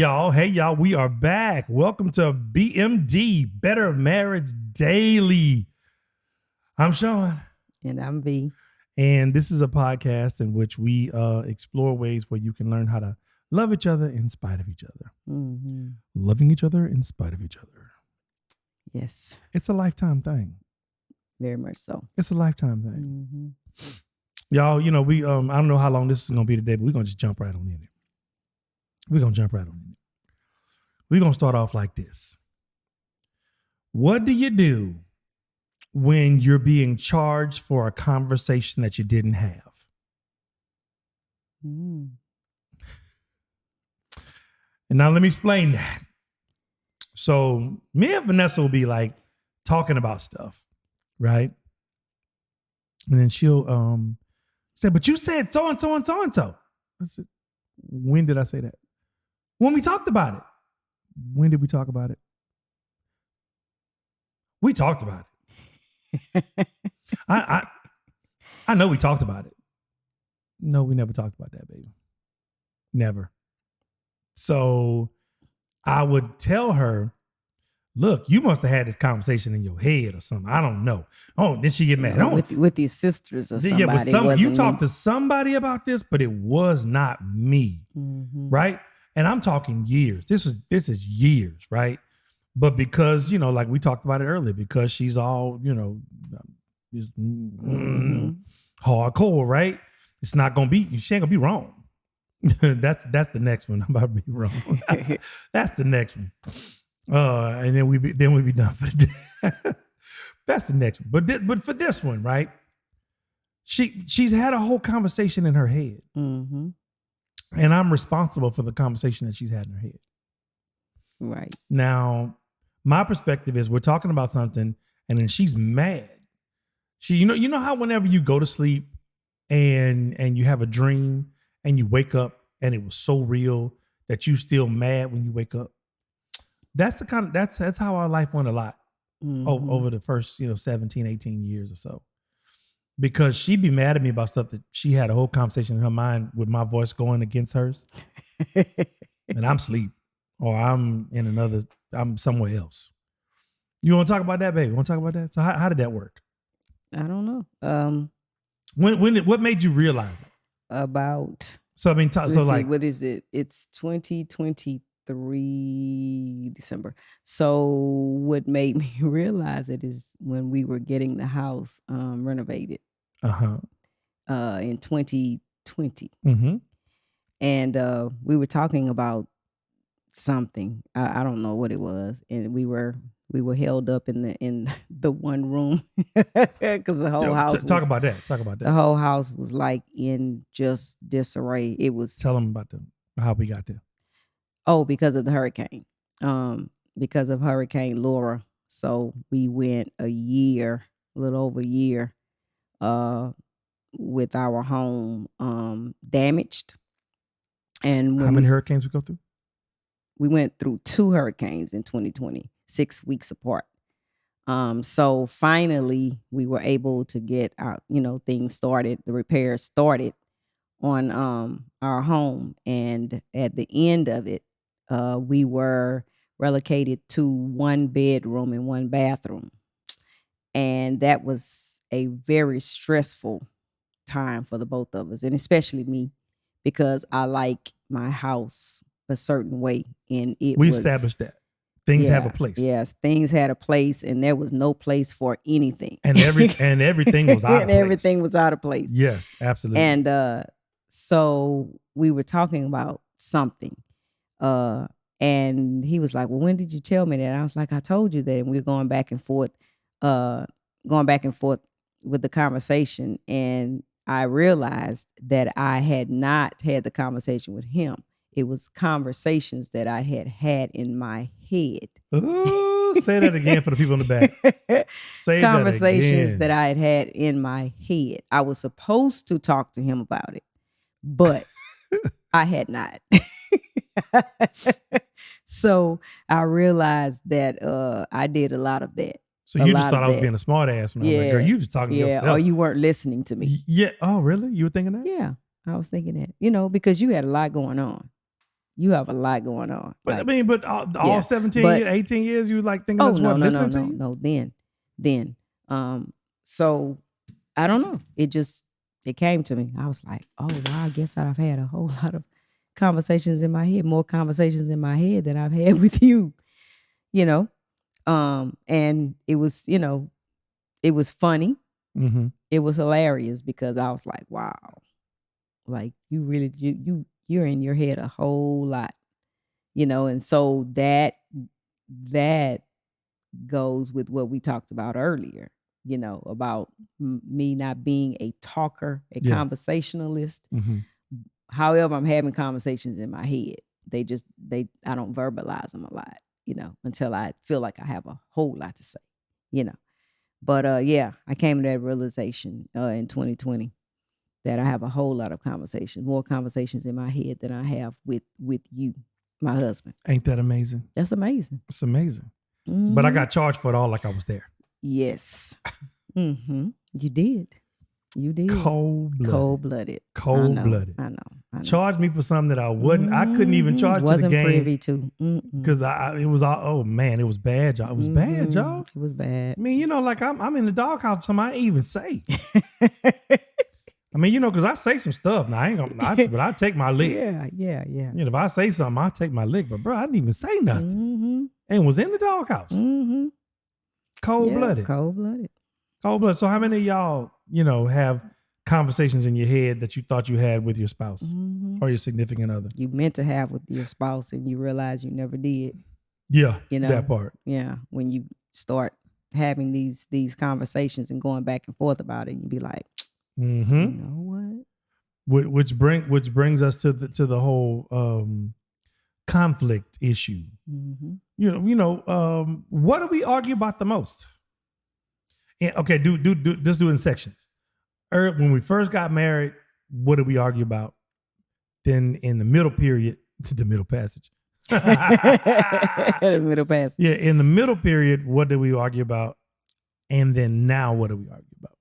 y'all. Hey, y'all. We are back. Welcome to BMD, Better Marriage Daily. I'm Sean. And I'm V. And this is a podcast in which we explore ways where you can learn how to love each other in spite of each other. Mm-hmm. Loving each other in spite of each other. Yes. It's a lifetime thing. Very much so. It's a lifetime thing. Mm-hmm. Y'all, you know, we I don't know how long this is going to be today, but we're going to just jump right on in it. We're going to jump right on in it. We're going to start off like this. What do you do when you're being charged for a conversation that you didn't have? Mm. And now let me explain that. So me and Vanessa will be like talking about stuff, right? And then she'll say, but you said so and so and so and so. I said, when did I say that? When we talked about it. When did we talk about it? We talked about it. I know we talked about it. No, we never talked about that, baby. Never. So I would tell her, look, you must have had this conversation in your head or something. I don't know. Oh, then she get mad. With your sisters or somebody. Yeah, but you talked to somebody about this, but it was not me, right? And I'm talking years. This is years, right? But because, you know, like we talked about it earlier, because she's all, you know, hardcore, right? It's not gonna be. She ain't gonna be wrong. that's the next one. I'm about to be wrong. That's the next one. And then we be done for the day. That's the next one. But for this one, right? She's had a whole conversation in her head, and I'm responsible for the conversation that she's had in her head. Right now, my perspective is we're talking about something, and then she's mad. You know how whenever you go to sleep and you have a dream and you wake up and it was so real that you still mad when you wake up. That's how our life went a lot over the first 17, 18 years or so. Because she'd be mad at me about stuff that she had a whole conversation in her mind with my voice going against hers. And I'm asleep or I'm somewhere else. You want to talk about that, baby? Want to talk about that? So how did that work? I don't know. What made you realize it? What is it? It's 2023 December. So what made me realize it is when we were getting the house renovated. In 2020. And we were talking about something. I don't know what it was, and we were held up in the one room because the whole house. Talk about that. The whole house was like in just disarray. It was. Tell them about how we got there. Oh, because of the hurricane. Because of Hurricane Laura. So we went a little over a year, with our home damaged. And how many hurricanes we go through? We went through 2 hurricanes in 2020, 6 weeks apart. So finally we were able to get our, things started, the repairs started on our home. And at the end of it, we were relocated to 1 bedroom and 1 bathroom. And that was a very stressful time for the both of us, and especially me, because I like my house a certain way, and we established that things have a place. Yes, things had a place, and there was no place for anything, and everything was out of place. Everything was out of place. Yes, absolutely. And so we were talking about something, and he was like, "Well, when did you tell me that?" And I was like, "I told you that." And we were going back and forth with the conversation, and I realized that I had not had the conversation with him. It was conversations that I had in my head. Ooh, say that again for the people in the back. Say conversations that I had in my head. I was supposed to talk to him about it, but I had not. So I realized that I did a lot of that. So you just thought I was being a smart ass when I was like, girl, you just talking to yourself. Or you weren't listening to me. Yeah. Oh, really? You were thinking that? Yeah, I was thinking that. Because you had a lot going on. You have a lot going on. But Like, I mean, but all yeah, 17 but years, 18 years, you like thinking I oh just no, wasn't no, no, listening to no, you? no. Then, so I don't know. It came to me. I was like, oh wow, I guess I've had a whole lot of conversations in my head, more conversations in my head than I've had with you. You know, and it was, it was funny. Mm-hmm. It was hilarious because I was like, wow, like you really you're in your head a whole lot, and so that goes with what we talked about earlier, about me not being a talker, a Yeah. conversationalist. Mm-hmm. However, I'm having conversations in my head. I don't verbalize them a lot, until I feel like I have a whole lot to say, you know. But yeah, I came to that realization in 2020 that I have a whole lot of conversations, more conversations in my head than I have with you, my husband. Ain't that amazing? That's amazing. It's amazing. But I Mhm. got charged for it all like I was there. Yes. You did. You did. Cold-blooded. Cold-blooded. Cold-blooded. I know. Charged me for something that I wouldn't. I couldn't even charge to the Wasn't game privy to. because it was all. Oh man, it was bad, y'all. It was bad, y'all. It was bad. I mean, like I'm in the doghouse. Somebody ain't even say. I mean, because I say some stuff. Now I ain't gonna. But I take my lick. Yeah. If I say something, I take my lick. But bro, I didn't even say nothing, and was in the doghouse. Cold-blooded. Yeah, cold-blooded. Cold-blooded. So how many of y'all, have conversations in your head that you thought you had with your spouse or your significant other? You meant to have with your spouse and you realize you never did. Yeah, that part. Yeah, when you start having these conversations and going back and forth about it, you be like, Mm-hmm. you know what? Which brings us to the whole conflict issue. What do we argue about the most? And, okay, let's do it in sections. When we first got married, what did we argue about? Then in the middle period, the middle passage. The middle passage. Yeah, in the middle period, what did we argue about? And then now, what do we argue about?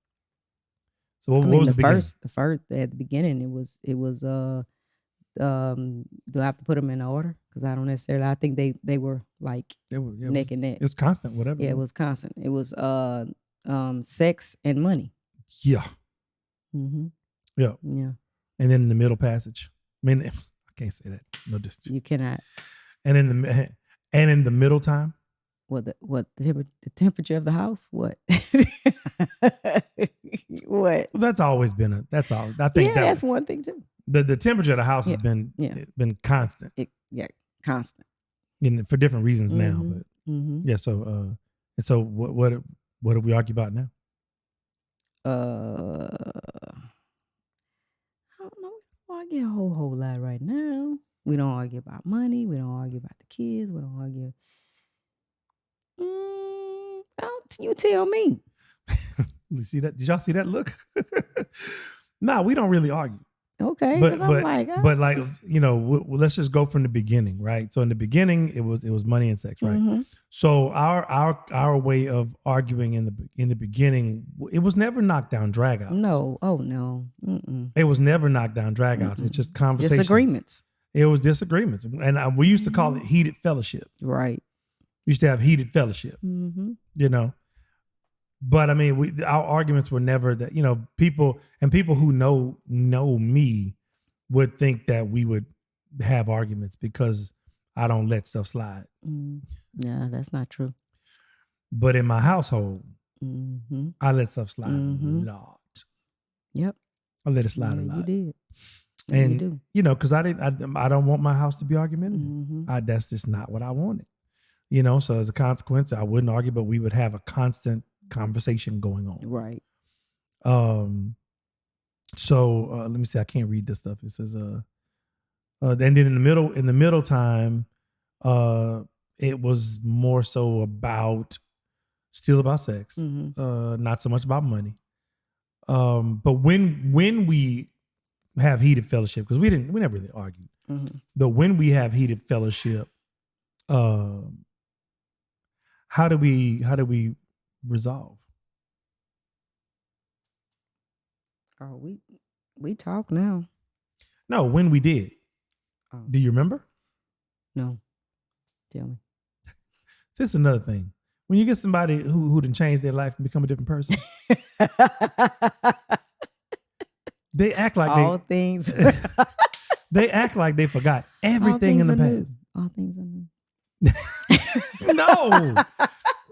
So what was the beginning? The first at the beginning, it was do I have to put them in order? Because I don't necessarily. I think they were like neck and neck. It was constant, whatever. Yeah, it was constant. It was sex and money. Yeah. Mm-hmm. Yeah. Yeah. And then in the middle passage. I mean, I can't say that. No distance. You cannot. And in the middle time. The temperature of the house? What? What? Well, that's always been that's all. I think that's one thing too. The temperature of the house has been constant. Constant. For different reasons now, but yeah. So and so what do we argue about now? I don't know. We don't argue a whole lot right now. We don't argue about money. We don't argue about the kids. We don't argue. You tell me. You see that? Did y'all see that look? Nah, we don't really argue. Okay, but I'm like, let's just go from the beginning, right? So in the beginning, it was money and sex, right? Mm-hmm. So our way of arguing in the beginning, it was never knockdown dragouts. No, oh no, it was never knockdown dragouts. It's just conversations, disagreements. It was disagreements, and we used to call it heated fellowship. Right. We used to have heated fellowship. But I mean, our arguments were never that, people who know me would think that we would have arguments because I don't let stuff slide. Yeah, that's not true. But in my household, I let stuff slide a lot. Yep. I let it slide a lot. You did. And you do. Because I don't want my house to be argumentative. That's just not what I wanted. So as a consequence, I wouldn't argue, but we would have a constant conversation going on. Right. So let me see. I can't read this stuff. It says and then in the middle time, it was more so still about sex, not so much about money. But when we have heated fellowship, because we never really argued, but when we have heated fellowship, how do we resolve? Oh, we talk now. No, when we did. Do you remember? No. Tell me. This is another thing. When you get somebody who done changed their life and become a different person, they act like All things. they act like they forgot everything in the past. All things are new. No.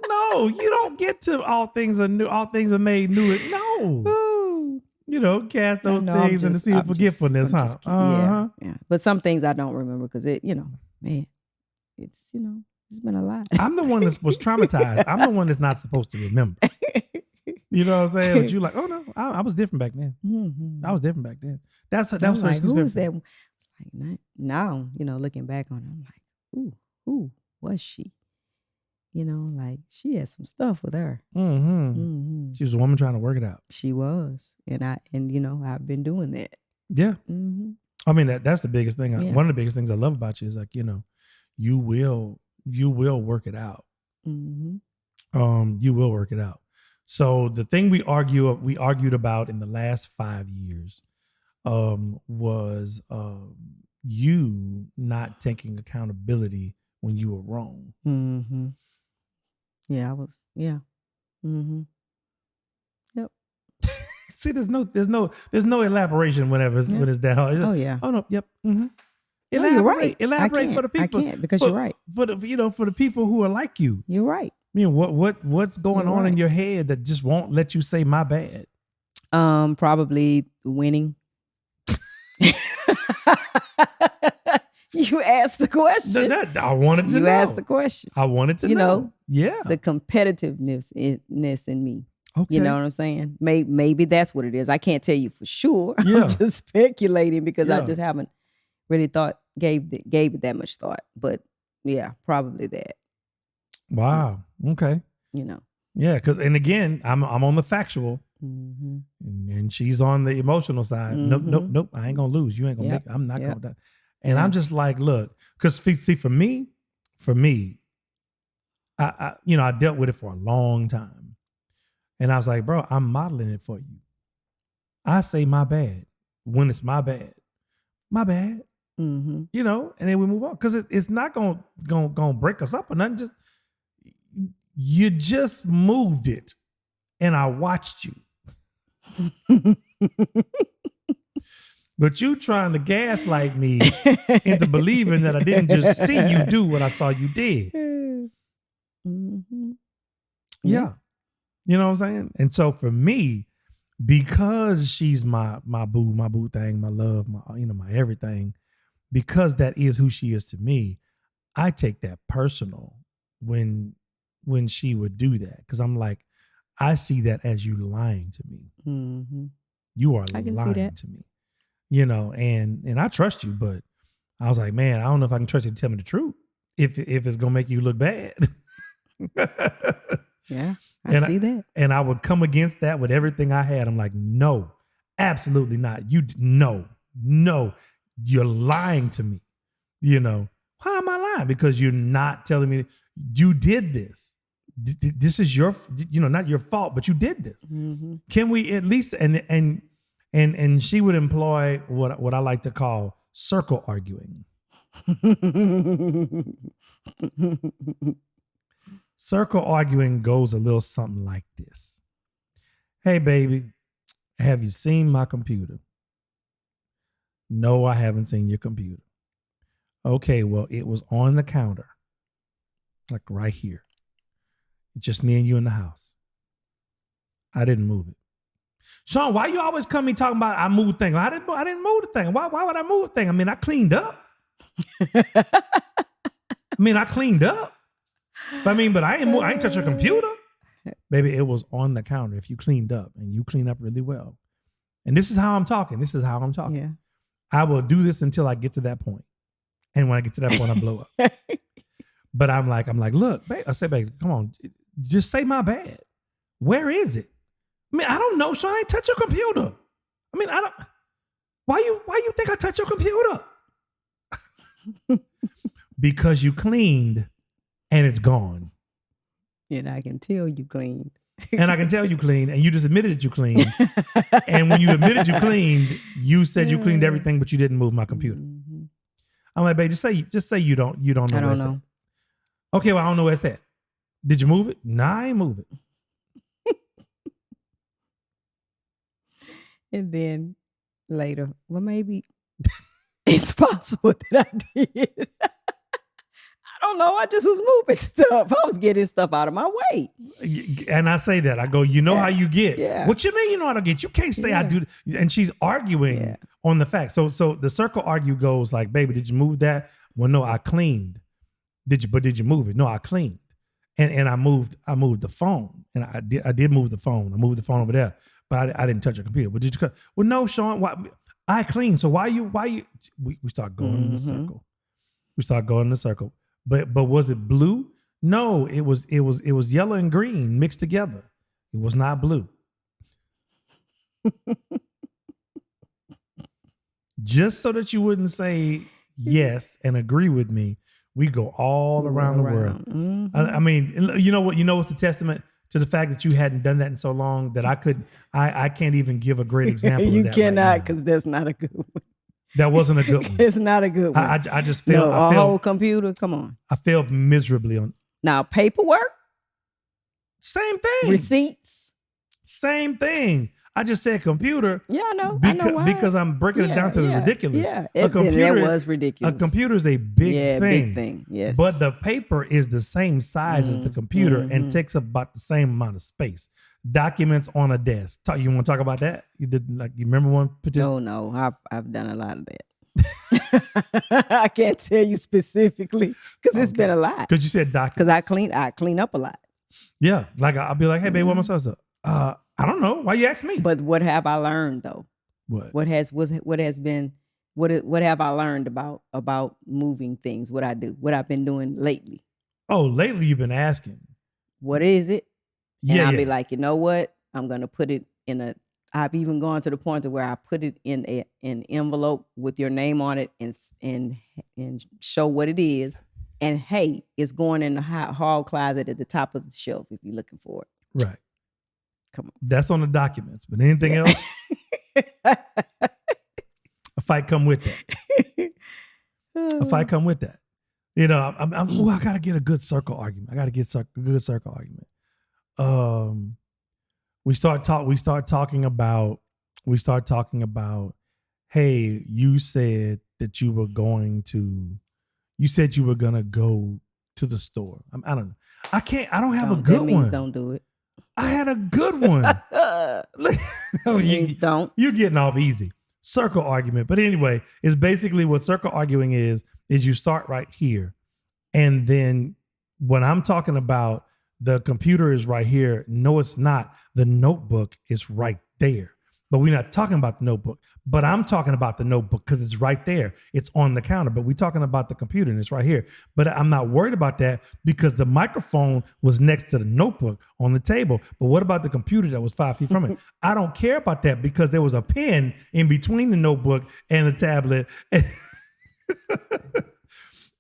No, you don't get to all things are new, all things are made new. No. Ooh. Cast those things in the sea of forgetfulness, huh? Yeah. But some things I don't remember because man, it's been a lot. I'm the one that was traumatized. I'm the one that's not supposed to remember. You know what I'm saying? But you like, oh no, I was different back then. Mm-hmm. I was different back then. That was like, who was that? It's like now, looking back on it, I'm like, ooh, who was she? Like she had some stuff with her. Mm-hmm. Mm-hmm. She was a woman trying to work it out. She was, and I've been doing that. Yeah. Mm-hmm. I mean that's the biggest thing. Yeah. One of the biggest things I love about you is like you will work it out. Mm-hmm. You will work it out. So the thing we argued about in the last 5 years was you not taking accountability when you were wrong. Mm-hmm. Yeah, I was. Yeah. Mm-hmm. Yep. See, there's no elaboration when it's that hard. Oh yeah. Oh no. Yep. Mm-hmm. No, you're right. Elaborate for the people. I can't because you're right. For the people who are like you. You're right. I mean, what's going on in your head that just won't let you say my bad? Probably winning. You asked the question. I wanted to know. You asked the question. I wanted to know. Yeah. The competitiveness in me. Okay. You know what I'm saying? Maybe that's what it is. I can't tell you for sure. Yeah. I'm just speculating because I just haven't really gave it that much thought. But yeah, probably that. Wow. Okay. Yeah, because again, I'm on the factual, and she's on the emotional side. Mm-hmm. Nope. I ain't gonna lose. You ain't gonna make it. I'm not gonna. And Yeah. I'm just like, look, because see, for me, I dealt with it for a long time, and I was like, bro, I'm modeling it for you. I say my bad when it's my bad, Mm-hmm. and then we move on because it's not gonna break us up or nothing. Just you just moved it, and I watched you. But you trying to gaslight me into believing that I didn't just see you do what I saw you did. Mm-hmm. Yeah. You know what I'm saying? And so for me, because she's my boo thing, my love, my everything, because that is who she is to me, I take that personal when she would do that. Because I'm like, I see that as you lying to me. Mm-hmm. You are I can lying see that. to me. And I trust you, but I was like, man, I don't know if I can trust you to tell me the truth if it's gonna make you look bad. Yeah, I see that. And I would come against that with everything I had. I'm like, no, absolutely not. No, you're lying to me. Why am I lying? Because you're not telling me you did this. This is your, not your fault, but you did this. Mm-hmm. Can we at least and she would employ what I like to call circle arguing. Circle arguing goes a little something like this. Hey, baby, have you seen my computer? No, I haven't seen your computer. Okay, well, it was on the counter, like right here. It's just me and you in the house. I didn't move it. Sean, why you always come me talking about I moved things? I didn't move the thing. Why would I move the thing? I mean, I cleaned up. I cleaned up. But I ain't touch your computer. Baby, it was on the counter if you cleaned up, and you clean up really well. And this is how I'm talking. Yeah. I will do this until I get to that point. And when I get to that point, I blow up. But I'm like, look, babe. I said, babe, come on. Just say my bad. Where is it? I don't know, Sean. I ain't touch your computer. I don't. Why you think I touch your computer? Because you cleaned and it's gone. And I can tell you cleaned. And I can tell you cleaned, and you just admitted that you cleaned. And when you admitted you cleaned, you said you cleaned everything, but you didn't move my computer. Mm-hmm. I'm like, babe, just say you don't know I where don't it's know. at. Okay, well, I don't know where it's at. Did you move it? Nah, I ain't move it. And then later, well, maybe it's possible that I did. I don't know. I just was moving stuff. I was getting stuff out of my way. And I say that. I go, you know how you get. Yeah. What you mean you know how to get? You can't say I do. And she's arguing on the fact. So the circle argue goes like, baby, did you move that? Well, no, I cleaned. Did you move it? No, I cleaned. And I moved the phone. And I did move the phone. I moved the phone over there. But I didn't touch a computer. But did you? Well, no, Sean. Why? I cleaned. So why you? We start going in the circle. We start going in the circle. But was it blue? No, it was yellow and green mixed together. It was not blue. Just so that you wouldn't say yes and agree with me, we go all around the world. Mm-hmm. I mean, you know what? You know what's a testament to the fact that you hadn't done that in so long that I can't even give a great example. You of that cannot, because that's not a good one. That wasn't a good one. It's not a good one. I just failed. No, whole computer. Come on. I failed miserably on. Now paperwork. Same thing. Receipts. Same thing. I just said computer. Yeah, I know. Because I'm breaking it down to the ridiculous. Yeah, a computer, that was ridiculous. A computer is a big thing. Big thing. Yes. But the paper is the same size as the computer and takes up about the same amount of space. Documents on a desk. You want to talk about that? You remember one particular? No. I've done a lot of that. I can't tell you specifically because it's been a lot. Because you said documents. Because I clean up a lot. Yeah, like I'll be like, hey babe, what my son's up? I don't know. Why you ask me? But what have I learned though? What have I learned about moving things? What I do? What I've been doing lately? Oh, lately you've been asking. What is it? And I'll be like, you know what? I'm gonna put it in a. I've even gone to the point to where I put it in an envelope with your name on it and show what it is. And hey, it's going in the hall closet at the top of the shelf if you're looking for it. Right. Come on. That's on the documents, but anything else? A fight come with that. A fight come with that. You know, I gotta get a good circle argument. I gotta get a good circle argument. We start talking about. Hey, you said that you were going to. You said you were gonna go to the store. I don't know. I don't have a good one. Don't do it. I had a good one. Don't. You're getting off easy. Circle argument. But anyway, it's basically what circle arguing is you start right here. And then when I'm talking about the computer is right here, no, it's not. The notebook is right there. But we're not talking about the notebook. But I'm talking about the notebook because it's right there. It's on the counter. But we're talking about the computer and it's right here. But I'm not worried about that because the microphone was next to the notebook on the table. But what about the computer that was 5 feet from it? I don't care about that because there was a pen in between the notebook and the tablet.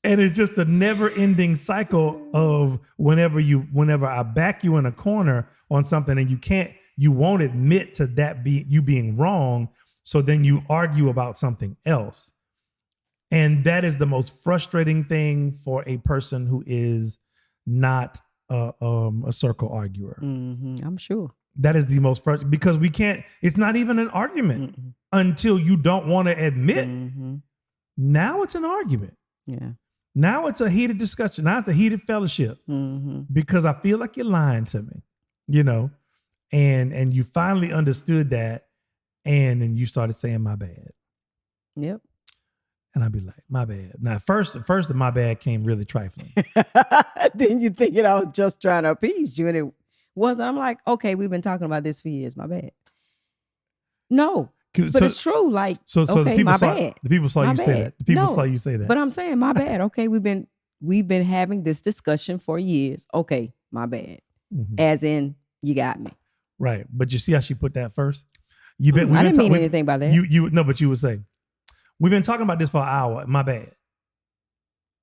And it's just a never-ending cycle of whenever I back you in a corner on something and you won't admit to that you being wrong. So then you argue about something else. And that is the most frustrating thing for a person who is not a circle arguer. Mm-hmm, I'm sure. That is the most frustrating because it's not even an argument until you don't want to admit. Now it's an argument. Yeah. Now it's a heated discussion. Now it's a heated fellowship because I feel like you're lying to me, you know, and you finally understood that. And then you started saying my bad. Yep. And I'd be like, my bad. Now, first the my bad came really trifling. Then you thinking I was just trying to appease you and it wasn't. I'm like, okay, we've been talking about this for years. My bad. No. But it's true. Like, so okay, the people my saw, bad. The people saw my you bad. say that. The people No, saw you say that. But I'm saying my bad. Okay, we've been having this discussion for years. Okay, my bad. As in, you got me. Right. But you see how she put that first? I didn't mean anything by that. But you would say, we've been talking about this for an hour. My bad.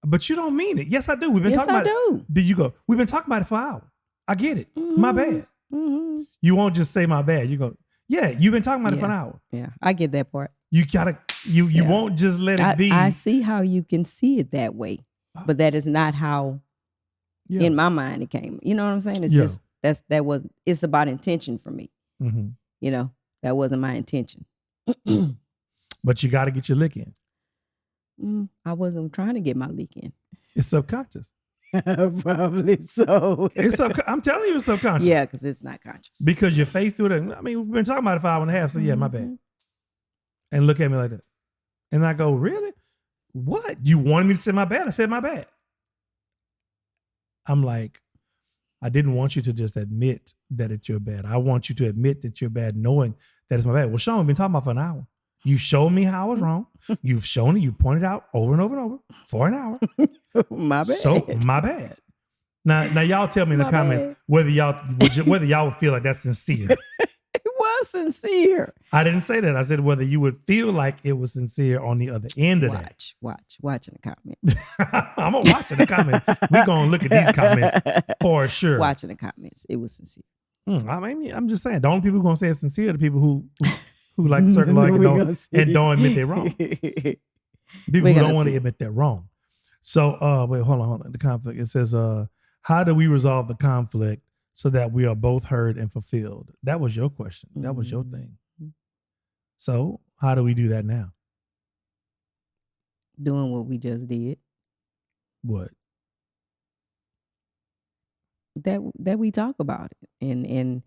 But you don't mean it. Yes, I do. We've been talking about it. Did you go? We've been talking about it for an hour. I get it. My bad. You won't just say my bad. You go, yeah, you've been talking about it for an hour. Yeah, I get that part. You gotta You Yeah. won't just let it be. I see how you can see it that way, but that is not how Yeah. in my mind it came. You know what I'm saying? It's Yeah. just it's about intention for me. Mhm. You know, that wasn't my intention. But you got to get your lick in. I wasn't trying to get my lick in. It's subconscious. Probably so. I'm telling you, it's subconscious. Yeah, because it's not conscious. Because your face through it. I mean, we've been talking about it for an hour and a half, so yeah, my bad. And look at me like that. And I go, really? What? You wanted me to say my bad? I said my bad. I'm like, I didn't want you to just admit that it's your bad. I want you to admit that you're bad, knowing that it's my bad. Well, Sean, we've been talking about it for an hour. You showed me how I was wrong. You've shown it. You pointed out over and over and over for an hour. My bad. So my bad. Now y'all tell me in the comments whether y'all would feel like that's sincere. It was sincere. I didn't say that. I said whether you would feel like it was sincere on the other end of that. Watch in the comments. I'm gonna watch in the comments. We're gonna look at these comments for sure. Watch in the comments. It was sincere. I mean, I'm just saying. The only people who gonna say it's sincere are the people who like circle like and don't admit they're wrong. People who don't want to admit they're wrong. So wait, hold on. The conflict. It says, how do we resolve the conflict so that we are both heard and fulfilled? That was your question. That was your thing. So how do we do that now? Doing what we just did. What? That we talk about it. And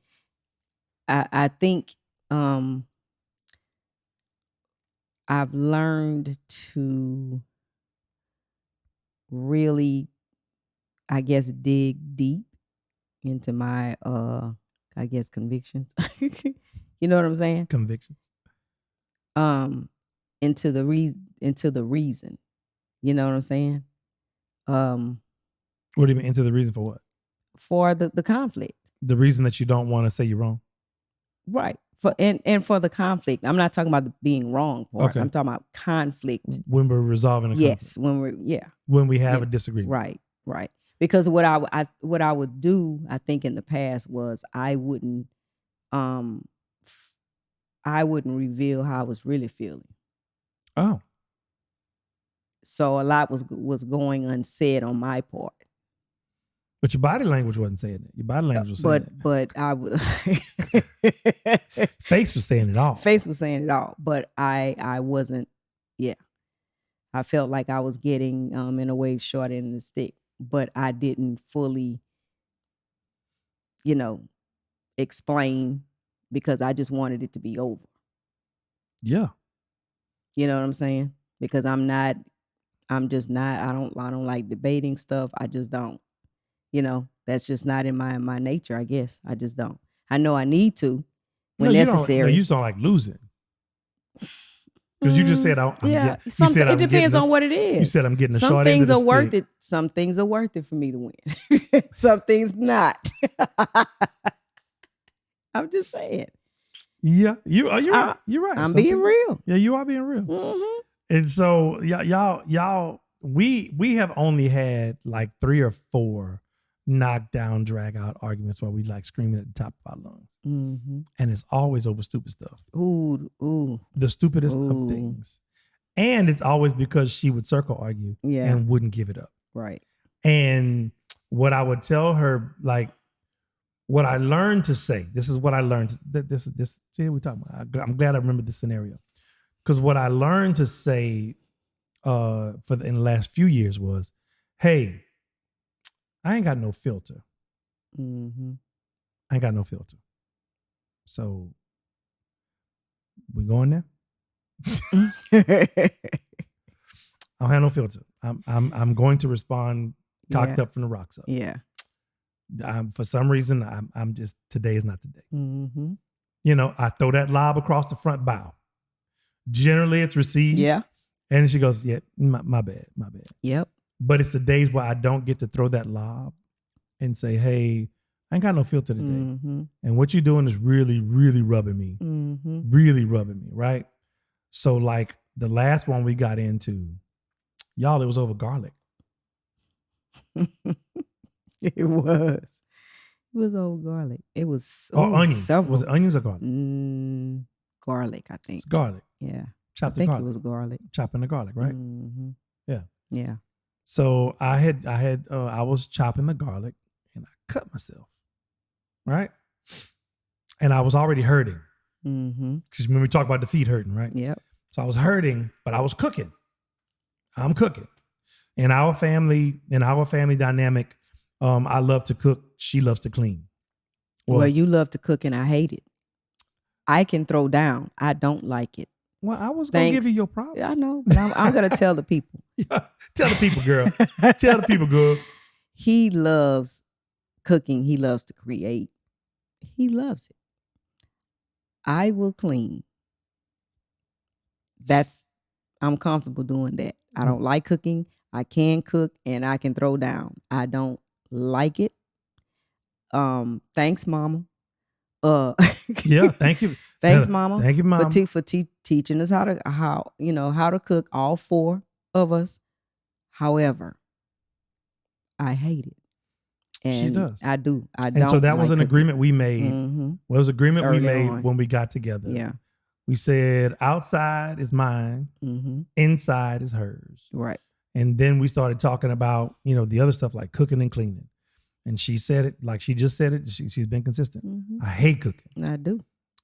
I think I've learned to really, I guess, dig deep into my I guess convictions. You know what I'm saying? Convictions. Into the reason. You know what I'm saying? What do you mean into the reason for what? For the conflict. The reason that you don't want to say you're wrong. Right. And for the conflict. I'm not talking about the being wrong part. Okay. I'm talking about conflict. When we're resolving a conflict. Yes, when we have a disagreement. Right. Because what I would do, I think in the past was I wouldn't reveal how I was really feeling. Oh. So a lot was going unsaid on my part. But your body language wasn't saying it. Your body language was saying it. But I was face was saying it all. Face was saying it all. But I wasn't, I felt like I was getting in a way short end of the stick. But I didn't fully, explain because I just wanted it to be over. Yeah. You know what I'm saying? Because I don't like debating stuff. I just don't. That's just not in my nature, I guess. I just don't. I know I need to when necessary. You just don't like losing. Because you just said, it depends on what it is. You said I'm getting a short end of the stick. Worth it. Some things are worth it for me to win. Some things not. I'm just saying. Yeah, you're right. You're right. I'm being real. Yeah, you are being real. Mm-hmm. And so y'all, we have only had like 3 or 4 knockdown, drag out arguments where we like screaming at the top of our lungs. Mm-hmm. And it's always over stupid stuff. Ooh. The stupidest of things. And it's always because she would circle argue and wouldn't give it up. Right. And what I would tell her, like, what I learned to say, this is what I learned. See, we're talking about. I'm glad I remember this scenario. Because what I learned to say in the last few years was, hey, I ain't got no filter. Mm-hmm. I ain't got no filter. So we going there? I don't have no filter. I'm going to respond cocked up from the rocks up. Yeah. For some reason, I'm just, today is not the day. Mm-hmm. I throw that lob across the front bow. Generally, it's received. Yeah. And she goes, yeah, my bad. Yep. But it's the days where I don't get to throw that lob and say, hey, I ain't got no filter today. Mm-hmm. And what you're doing is really, really rubbing me. Mm-hmm. Really rubbing me, right? So like the last one we got into, y'all, it was over garlic. It was over garlic. It was onions. several. Was it onions or garlic? Garlic, I think. It's garlic. Yeah. I Chop the think it garlic. was garlic. Chopping the garlic, right? Mm-hmm. Yeah. Yeah. So I was chopping the garlic and I cut myself, right? And I was already hurting. Mm-hmm. Because when we talk about the feet hurting, right? Yep. So I was hurting, but I was cooking. I'm cooking. In our family dynamic, I love to cook. She loves to clean. Well, you love to cook and I hate it. I can throw down. I don't like it. Well, I was gonna give you your props. I know, but I'm gonna tell the people. Yeah. Tell the people, girl. Tell the people, girl. He loves cooking. He loves to create. He loves it. I will clean. I'm comfortable doing that. I don't like cooking. I can cook and I can throw down. I don't like it. Thanks, Mama. Yeah, thank you. Thanks, Mama. Thank you, Mama. For teaching us how to cook. All four of us. However, I hate it. And she does. I do. I don't. And so that was like an cooking. agreement we made. Mm-hmm. Well, it was an agreement we Early made on. when we got together. Yeah. We said outside is mine, Mm-hmm. inside is hers. Right. And then we started talking about, the other stuff like cooking and cleaning. And she said it like she just said it. She's been consistent. Mm-hmm. I hate cooking. I do.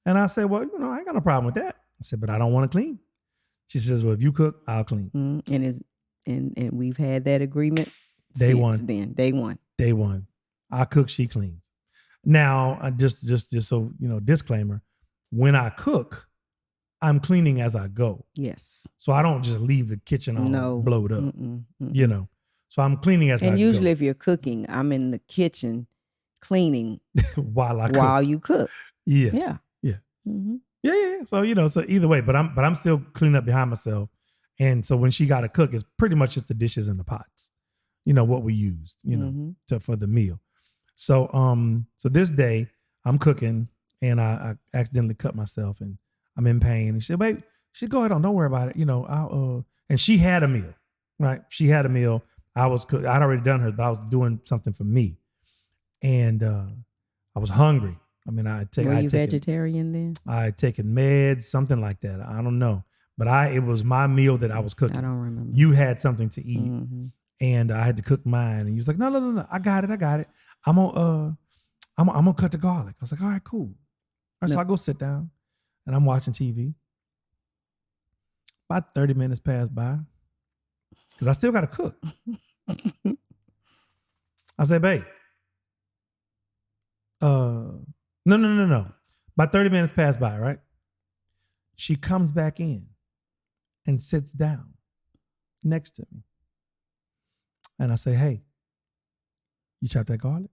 And I said, well, I ain't got no problem with that. I said, but I don't want to clean. She says, well, if you cook, I'll clean. And we've had that agreement Day since one. then. Day one. Day one. I cook, she cleans. Now, just so disclaimer, when I cook, I'm cleaning as I go. Yes. So I don't just leave the kitchen all blowed up. So I'm cleaning as I go. And usually if you're cooking, I'm in the kitchen cleaning while you cook. Yes. Yeah. Yeah. Mm-hmm. Yeah. So so either way, but I'm still cleaning up behind myself. And so when she got to cook, it's pretty much just the dishes and the pots. What we used, for the meal. So so this day I'm cooking and I accidentally cut myself and I'm in pain. And she said, babe, go ahead on, don't worry about it. And she had a meal, right? She had a meal. I'd already done hers, but I was doing something for me. And I was hungry. I mean, Were you vegetarian then? I had taken meds, something like that. I don't know. But it was my meal that I was cooking. I don't remember. You had something to eat. Mm-hmm. And I had to cook mine. And he was like, no. I got it. I'm gonna cut the garlic. I was like, all right, cool. All right, so I go sit down and I'm watching TV. About 30 minutes pass by. Because I still gotta cook. I say, babe. No. About 30 minutes pass by, right? She comes back in and sits down next to me. And I say, hey, you chopped that garlic?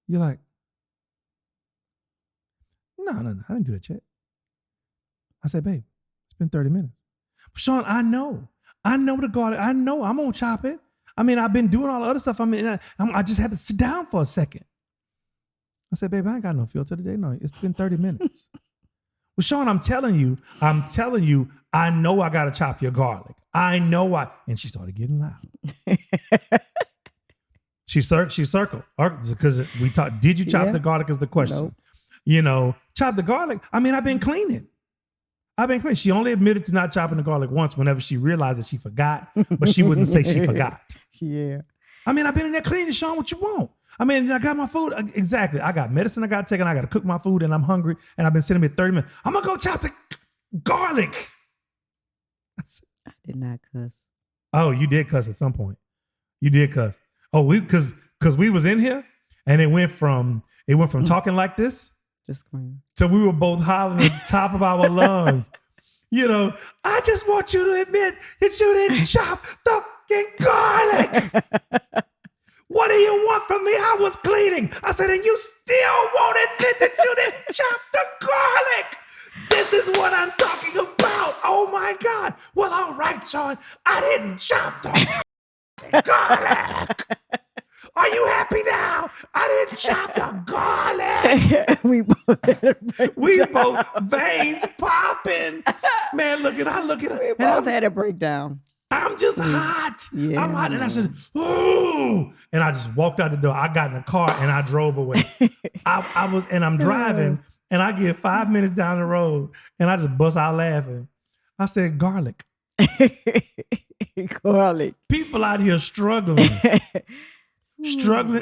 You're like, no, I didn't do that yet. I said, babe, it's been 30 minutes. Sean, I know the garlic. I know I'm going to chop it. I mean, I've been doing all the other stuff. I mean, I just had to sit down for a second. I said, babe, I ain't got no filter today. No, it's been 30 minutes. Well, Sean, I'm telling you, I know I got to chop your garlic. I know why. And she started getting loud. She circled because we talked. Did you chop the garlic is the question. Nope. Chop the garlic. I mean, I've been cleaning. She only admitted to not chopping the garlic once whenever she realized that she forgot, but she wouldn't say she forgot. Yeah. I mean, I've been in there cleaning, Sean, what you want? I mean, I got my food. Exactly. I got medicine I got to take and I got to cook my food and I'm hungry and I've been sitting here 30 minutes. I'm going to go chop the garlic. I did not cuss. Oh, you did cuss at some point. You did cuss. Oh, because we was in here and it went from talking like this just scream till we were both hollering at the top of our lungs. I just want you to admit that you didn't chop the fucking garlic. What do you want from me? I was cleaning. I said, and you still won't admit that you didn't chop the garlic. This is what I'm talking about. Oh my God. Well, all right, Sean. I didn't chop the garlic. Are you happy now? I didn't chop the garlic. we both veins popping. Man, I look at her. We both had a breakdown. I'm just hot. Yeah, I'm hot. And I said, ooh. And I just walked out the door. I got in the car and I drove away. I'm driving and I get 5 minutes down the road and I just bust out laughing. I said, garlic. Garlic. People out here struggling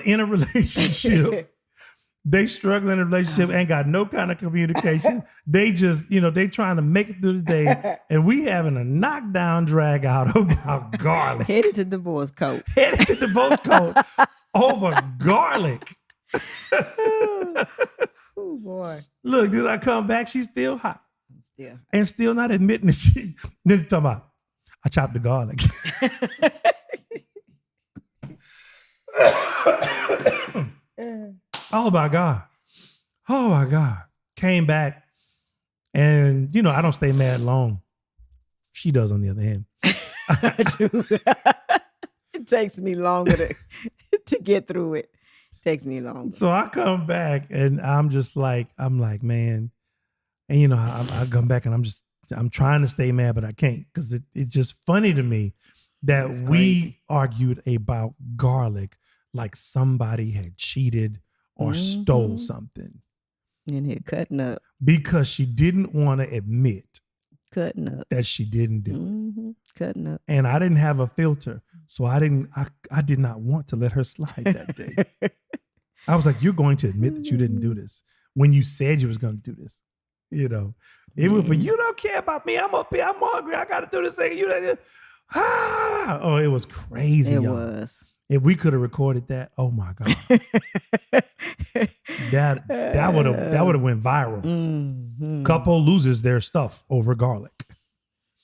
in a relationship. They struggle in a relationship, ain't got no kind of communication. They just, they trying to make it through the day. And we having a knockdown drag out about garlic. Headed to divorce court. Headed to divorce court over garlic. Oh boy. Look, did I come back? She's still hot. Still. And still not admitting that she, then talking about, I chopped the garlic. Oh my God. Oh my God. Came back. And, I don't stay mad long. She does on the other hand. It takes me longer to get through it. It takes me longer. So I come back and I'm like, man. And, I come back and I'm trying to stay mad, but I can't because it's just funny to me that we argued about garlic like somebody had cheated or stole something. And here cutting up. Because she didn't want to admit cutting up that she didn't do it. Cutting up. And I didn't have a filter. So I did not want to let her slide that day. I was like, you're going to admit that you didn't do this when you said you was going to do this. It was for you don't care about me. I'm up here. I'm hungry. I got to do this thing. Oh, it was crazy. It y'all. was. If we could have recorded that, oh my God, that would have went viral. Mm-hmm. Couple loses their stuff over garlic.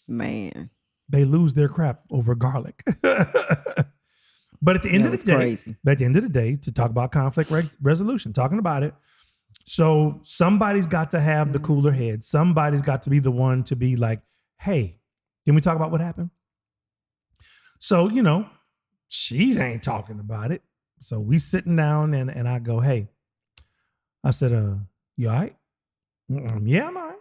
Man, they lose their crap over garlic. But at the end of the day, crazy. At the end of the day, to talk about conflict resolution, talking about it. So somebody's got to have the cooler head. Somebody's got to be the one to be like, hey, can we talk about what happened? So, she ain't talking about it. So we sitting down and I go, hey, I said, you all right? Yeah, I'm all right.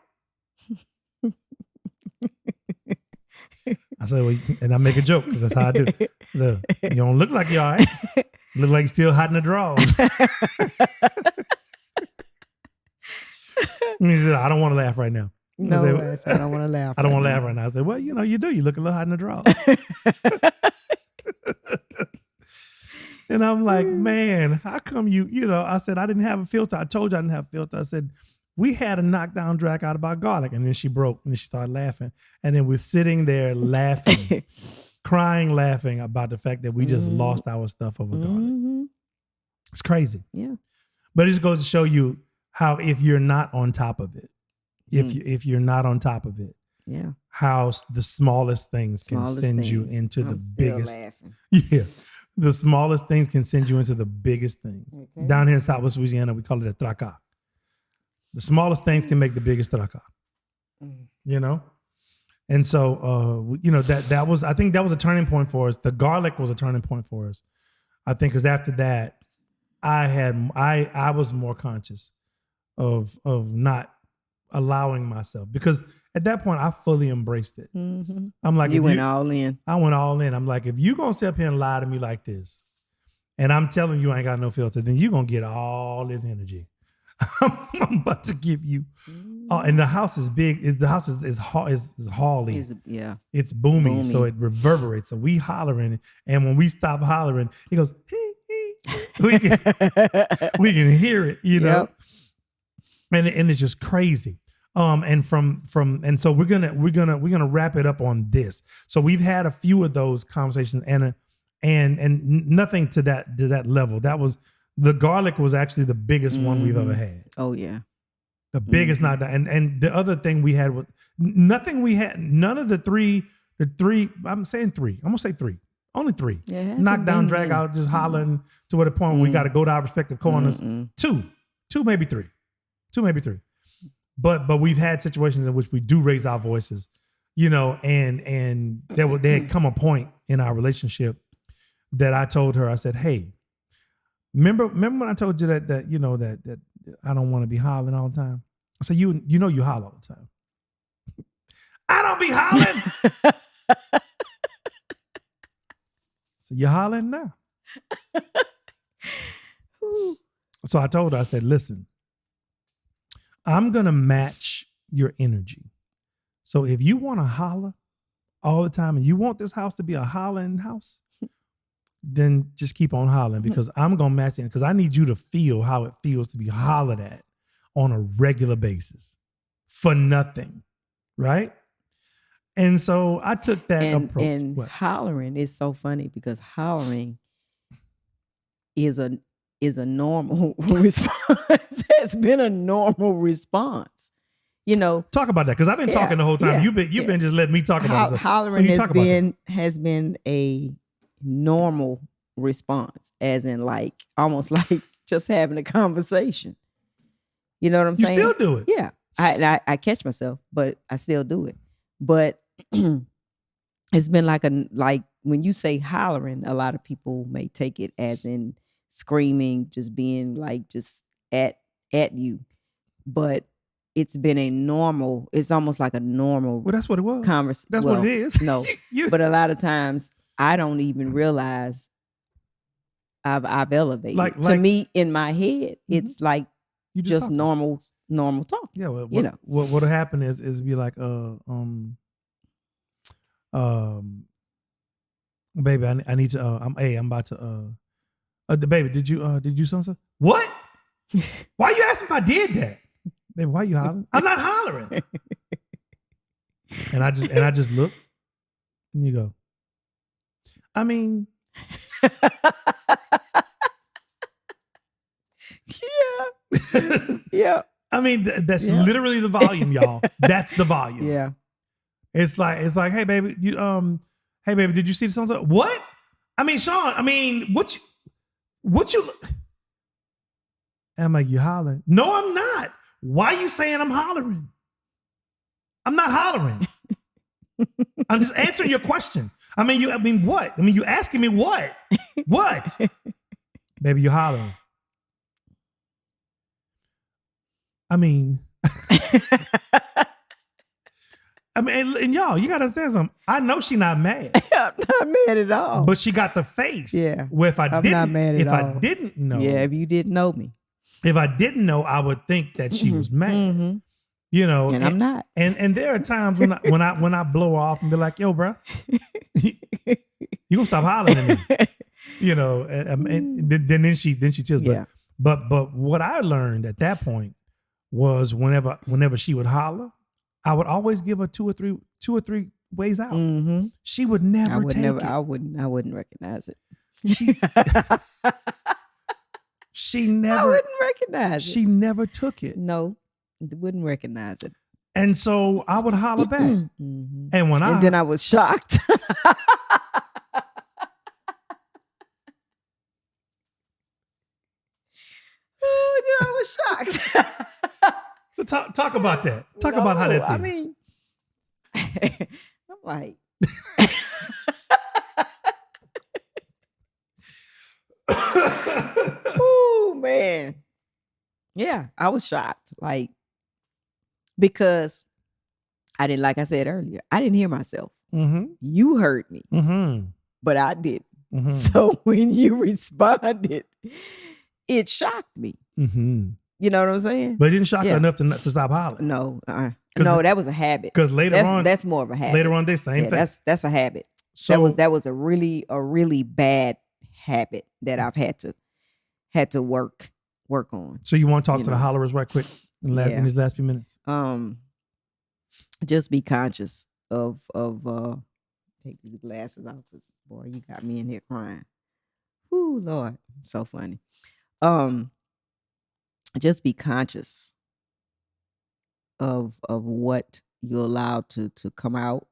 I said, well, and I make a joke because that's how I do. So, you don't look like you all right. You look like you're still hot in the drawers. And he said, I don't want to laugh right now. No, I said, I don't want to laugh. I don't want to laugh right now. I said, well, you do. You look a little hot in the drawers. And I'm like, man, how come I said, I didn't have a filter. I told you I didn't have a filter. I said, we had a knockdown drag out about garlic. And then she broke and then she started laughing. And then we're sitting there laughing, crying, laughing about the fact that we just lost our stuff over garlic. It's crazy. Yeah. But it just goes to show you how if you're not on top of it, if you're not on top of it, yeah, how the smallest things can send you into the biggest. Laughing. Yeah. The smallest things can send you into the biggest things. Okay. Down here in Southwest Louisiana, we call it a traca. The smallest things can make the biggest traca. And so, that was, I think that was a turning point for us. The garlic was a turning point for us. I think because after that, I was more conscious of not allowing myself, because at that point I fully embraced it. Mm-hmm. I'm like, you went all in. I went all in. I'm like, if you gonna sit up here and lie to me like this, and I'm telling you I ain't got no filter, then you gonna get all this energy. I'm about to give you. And the house is big. The house is hauly. It's boomy, so it reverberates. So we hollering, and when we stop hollering, it goes. We can hear it, Yep. And it's just crazy. And so we're gonna wrap it up on this. So we've had a few of those conversations, and nothing to that level. That was the garlic was actually the biggest one we've ever had. Oh yeah, the biggest knockdown. And the other thing we had was nothing. We had none of the three. I'm saying three. I'm gonna say three. Only three. Knockdown, drag out, just hollering to what the point where we got to go to our respective corners. Two, maybe three. But we've had situations in which we do raise our voices, and there had come a point in our relationship that I told her, I said, hey, remember when I told you that I don't want to be hollering all the time? I said, you holler all the time. I don't be hollering. So you're hollering now. So I told her, I said, listen, I'm going to match your energy. So if you want to holler all the time and you want this house to be a hollering house, then just keep on hollering because I'm gonna match it because I need you to feel how it feels to be hollered at on a regular basis for nothing, right? And so I took that approach. And hollering is so funny because hollering is a normal response. It's been a normal response. You know, talk about that because I've been talking the whole time. You've been just letting me talk about it. Hollering has been a normal response, as in like almost like just having a conversation. You know what I'm saying? You still do it. Yeah. I catch myself, but I still do it. But it's been like when you say hollering, a lot of people may take it as in screaming, just being like just at you. But it's been it's almost like a normal. Well, that's what it was. That's what it is. No. But a lot of times I don't even realize I've elevated. To me, in my head, it's like you just normal talk. Yeah, well, what'll happen is be like baby, I need to I'm about to baby, did you something? What? Why you asking if I did that? Baby, why you hollering? I'm not hollering. and I just look and you go, I mean yeah. I mean, that's literally the volume, y'all. That's the volume. Yeah. It's like, hey baby, hey baby, did you see the song? What? I mean, Sean, what you and I'm like, you hollering? No, I'm not. Why are you saying I'm hollering? I'm not hollering. I'm just answering your question. What? You asking me what? What? Baby, you hollering. And y'all, you gotta understand something. I know she not mad. I'm not mad at all. But she got the face. Yeah. Where I'm not mad at all. I didn't know. Yeah, if you didn't know me. If I didn't know, I would think that she was mad. Mm-hmm. You know, and I'm not. And there are times when I blow off and be like, yo, bro, you gonna stop hollering at me. You know, and then she tells. Yeah. But what I learned at that point was whenever she would holler, I would always give her two or three ways out. Mm-hmm. She would never take it. I wouldn't recognize it. She never. I wouldn't recognize it. She never took it. No, wouldn't recognize it. And so I would holler back. Mm-hmm. And then I was shocked. I was shocked. So talk about that. Talk about how that feels. I'm like, oh man, yeah, I was shocked, like because I didn't, like I said earlier, I didn't hear myself. Mm-hmm. You heard me, but I didn't. Mm-hmm. So when you responded, it shocked me. Mm-hmm. You know what I'm saying? But it didn't shock her enough to stop hollering. No, no, that was a habit. Because that's more of a habit. Later on, they same thing. That's a habit. So that was a really bad habit that I've had to work on. So you want to talk to the hollerers right quick in these last few minutes? Just be conscious of take these glasses off, because boy, you got me in here crying. Ooh, Lord, so funny. Just be conscious of what you allow to come out,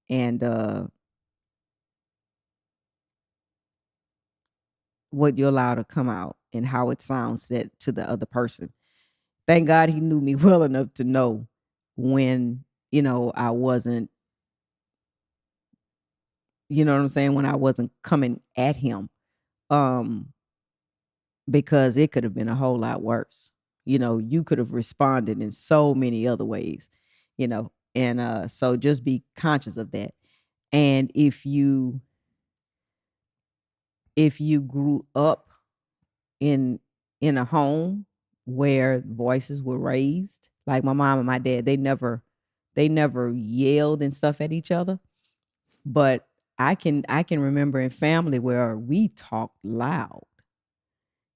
and what you allow to come out and how it sounds to the other person. Thank God he knew me well enough to know when, I wasn't, you know what I'm saying, when I wasn't coming at him. Because it could have been a whole lot worse. You could have responded in so many other ways, and so just be conscious of that. And if you grew up in a home where voices were raised, like my mom and my dad, they never they never yelled and stuff at each other. But I can remember in family where we talked loud.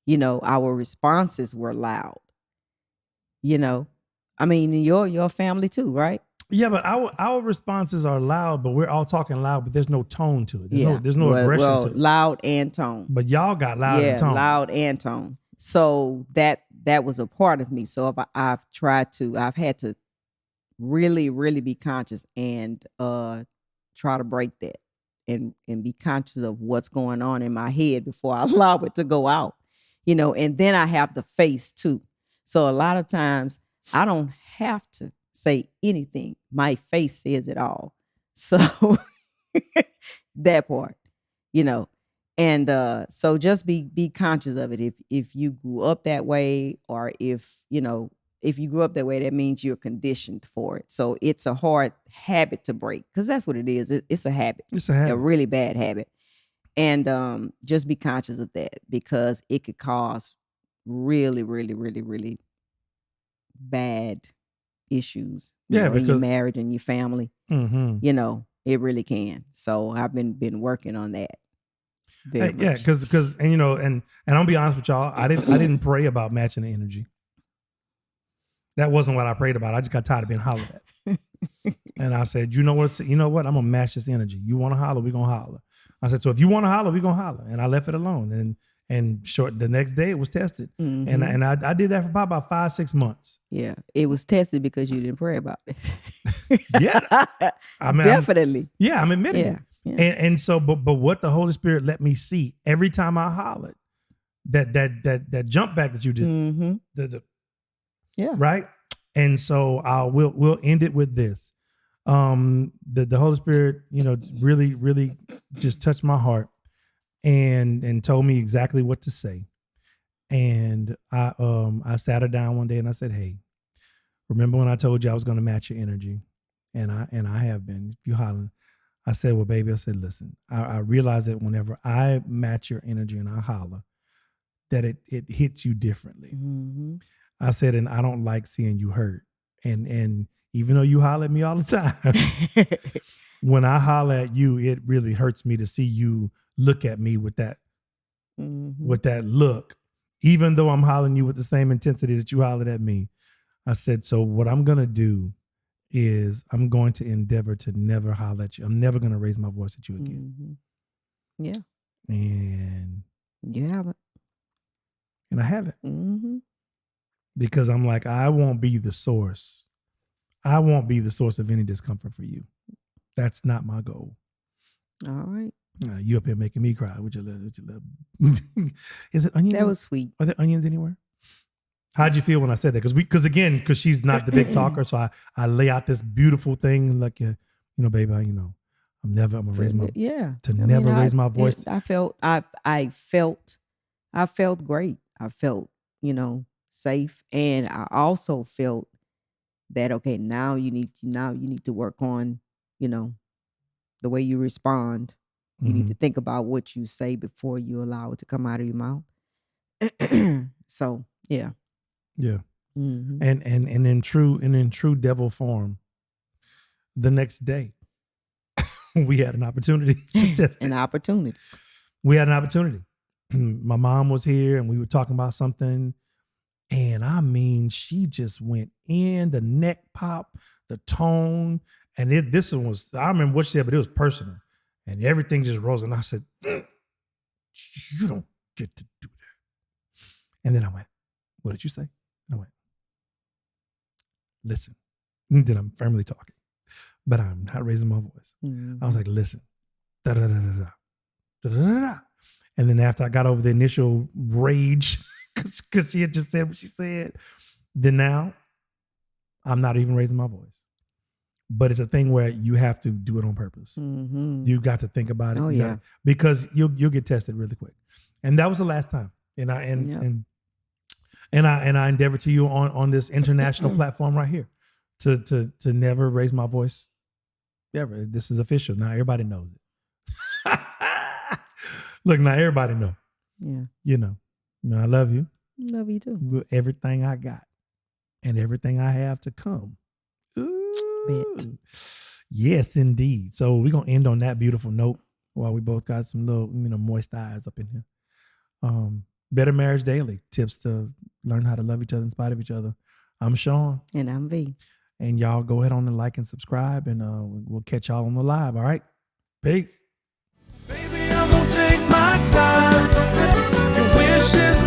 Our responses were loud. You know, I mean, your family too, right? Yeah, but our responses are loud, but we're all talking loud, but there's no tone to it. Yeah. There's no aggression to it. Loud and tone. But y'all got loud and Yeah, tone. loud and tone. So that was a part of me. So I've had to really, really be conscious and try to break that and be conscious of what's going on in my head before I allow it to go out. And then I have the face too. So a lot of times I don't have to say anything. My face says it all. So that part, you know. And so just be conscious of it. If you grew up that way, or if you grew up that way, that means you're conditioned for it. So it's a hard habit to break, because that's what it is. It's a habit. It's a habit. A really bad habit. And just be conscious of that, because it could cause really, really, really, really bad issues. In your marriage and your family. Mm-hmm. It really can. So I've been working on that. Yeah, because and I'll be honest with y'all, I didn't pray about matching the energy. That wasn't what I prayed about. I just got tired of being hollered at. And I said, you know what? I'm gonna match this energy. You want to holler, we gonna holler. I said, so if you want to holler, we gonna holler. And I left it alone. And the next day it was tested. Mm-hmm. And I did that for probably about 5-6 months. Yeah, it was tested because you didn't pray about it. Yeah, I mean, definitely. I'm admitting it. Yeah. And so, but what the Holy Spirit let me see every time I hollered, that jump back that you did, mm-hmm. Yeah, right. And so we'll end it with this. The Holy Spirit, really, really just touched my heart and told me exactly what to say. And I sat her down one day and I said, hey, remember when I told you I was going to match your energy? And I have been. If you hollering, I said, well, baby, I said, listen, I realize that whenever I match your energy and I holler, that it hits you differently. Mm-hmm. I said, and I don't like seeing you hurt. And even though you holler at me all the time, when I holler at you, it really hurts me to see you look at me with that look, even though I'm hollering you with the same intensity that you hollered at me. I said, so what I'm going to do is I'm going to endeavor to never holler at you. I'm never going to raise my voice at you again. Mm-hmm. Yeah. And you haven't. And I haven't. Mm-hmm. Because I'm like, I won't be the source. I won't be the source of any discomfort for you. That's not my goal. All right. You up here making me cry with your little. Is it onion? That was sweet. Are there onions anywhere? How'd you feel when I said that? Because she's not the big talker, so I lay out this beautiful thing like, baby, I'm never, I'm gonna raise my raise my voice. I felt great. I felt, safe, and I also felt that okay, now you need to work on, the way you respond. You need to think about what you say before you allow it to come out of your mouth. So yeah. Yeah. Mm-hmm. And in true devil form, the next day we had an opportunity to test an opportunity. We had an opportunity. My mom was here and we were talking about something. And I mean, she just went in, the neck pop, the tone. And this one was, I remember what she said, but it was personal. And everything just rose. And I said, you don't get to do that. And then I went, what did you say? And I went, listen. And then I'm firmly talking, but I'm not raising my voice. Mm-hmm. I was like, listen. Da, da, da, da, da, da, da, da. And then after I got over the initial rage, because she had just said what she said, then now I'm not even raising my voice. But it's a thing where you have to do it on purpose. Mm-hmm. You got to think about it. Oh, yeah. Because you'll get tested really quick. And that was the last time. And I endeavor to you on this international platform right here to never raise my voice ever. This is official. Now everybody knows it. Look, now everybody know. Yeah. I love you. Love you too. With everything I got and everything I have to come. Ooh. Bet. Yes, indeed. So we're gonna end on that beautiful note while we both got some little, moist eyes up in here. Better Marriage Daily, tips to learn how to love each other in spite of each other. I'm Sean. And I'm V. And y'all go ahead on and like and subscribe, and we'll catch y'all on the live. All right. Peace. Baby, I'm gonna take my time. Your wish is